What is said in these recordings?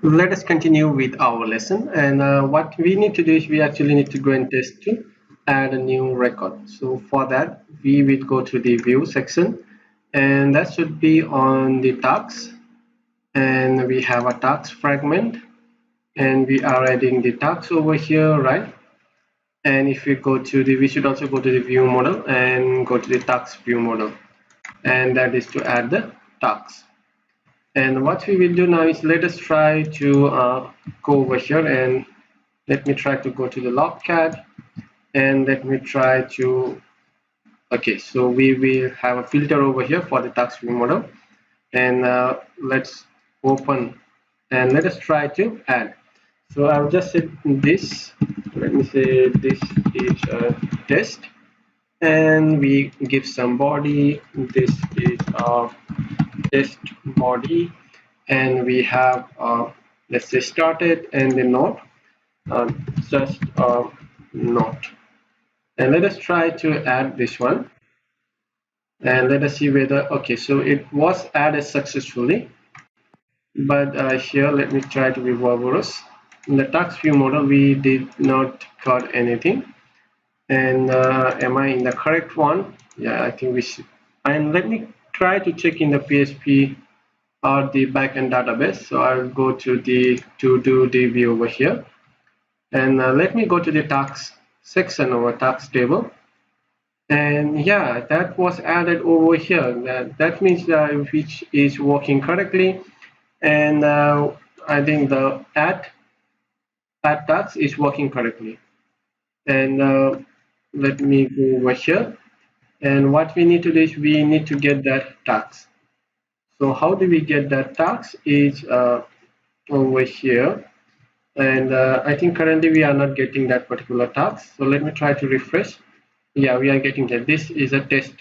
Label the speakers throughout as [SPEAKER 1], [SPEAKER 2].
[SPEAKER 1] Let us continue with our lesson, and what we need to do is we actually need to go and test to add a new record. So for that we will go to the view section, and that should be on the tasks, and we have a tasks fragment, and we are adding the tasks over here, right? And if we go to the, we should also go to the view model and go to the tasks view model, and that is to add the tasks. And what we will do now is let us try to go over here, and let me try to go to the logcat, and let me try to, okay, so we will have a filter over here for the task view model, and let's open and let us try to add. So I'll just set this, let me say this is a test, and we give some body, this is a test body, and we have let's say started and the note, just note, and let us try to add this one, and let us see whether, okay, so it was added successfully, but here let me try to be verbose. In the task view model we did not got anything, and am I in the correct one? Yeah, I think we should. And let me try to check in the PHP or the backend database. So I'll go to the to-do DB over here, and let me go to the tasks section over tasks table, and yeah, that was added over here. That means that which is working correctly, and I think the add task is working correctly. And let me go over here, and what we need to do is we need to get that task. So how do we get that task is over here, and I think currently we are not getting that particular task. So let me try to refresh. Yeah, we are getting that. This is a test.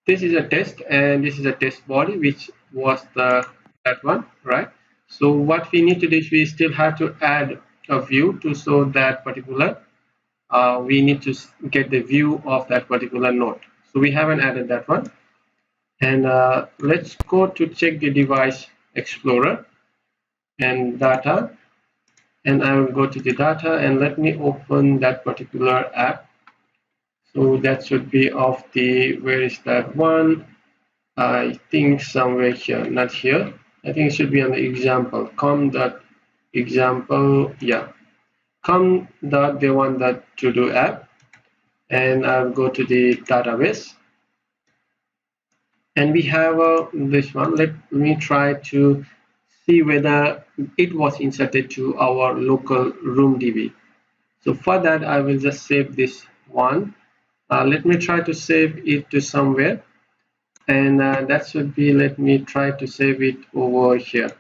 [SPEAKER 1] This is a test, and this is a test body, which was that one, right? So what we need to do is we still have to add a view to show that particular. We need to get the view of that particular node. So we haven't added that one. And let's go to check the device explorer and data, and I will go to the data, and let me open that particular app. So that should be of the, where is that one? I think somewhere here, not here. I think it should be on the example, com.example, yeah, com.the one that to do app, and I'll go to the database, and we have this one. Let me try to see whether it was inserted to our local room DB. So for that I will just save this one. Let me try to save it to somewhere, and that should be, let me try to save it over here,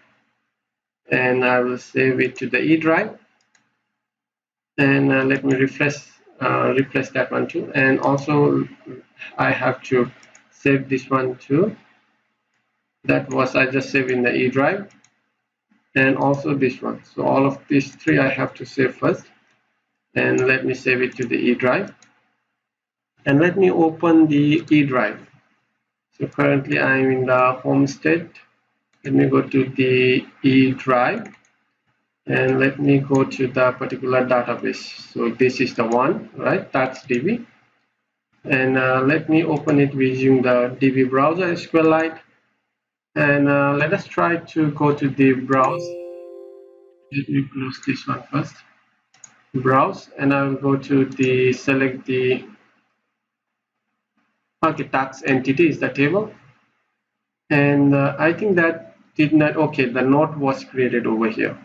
[SPEAKER 1] and I will save it to the E drive, and let me replace that one too, and also I have to save this one too. That was, I just saved in the E drive, and also this one. So all of these three I have to save first, and let me save it to the E drive, and let me open the E drive. So currently I'm in the home state. Let me go to the E drive, and let me go to the particular database. So this is the one, right? That's DB, and let me open it using the DB browser SQLite, and let us try to go to the browse. Let me close this one first. Browse, and I will go to the select the, okay, tax entity is the table, and I think that did not, okay, the node was created over here.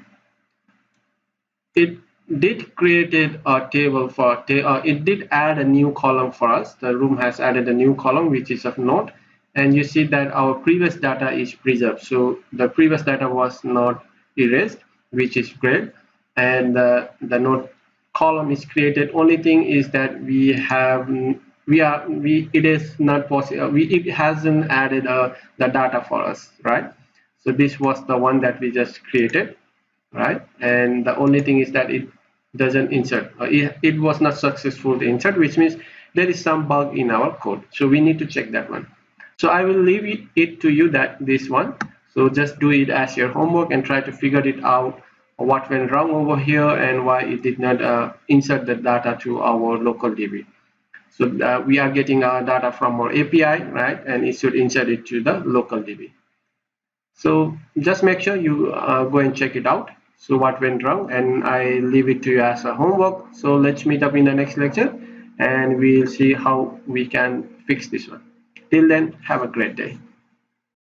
[SPEAKER 1] It did created a table for it did add a new column for us. The room has added a new column which is of node, and you see that our previous data is preserved. So the previous data was not erased, which is great, and the node column is created. Only thing is that it is not possible, it hasn't added the data for us, right? So this was the one that we just created, right? And the only thing is that it doesn't insert, it was not successful to insert, which means there is some bug in our code. So we need to check that one. So I will leave it to you, that this one. So just do it as your homework and try to figure it out what went wrong over here and why it did not insert the data to our local DB. So we are getting our data from our API, right? And it should insert it to the local DB. So just make sure you go and check it out. So what went wrong, and I leave it to you as a homework. So let's meet up in the next lecture and we'll see how we can fix this one. Till then, have a great day.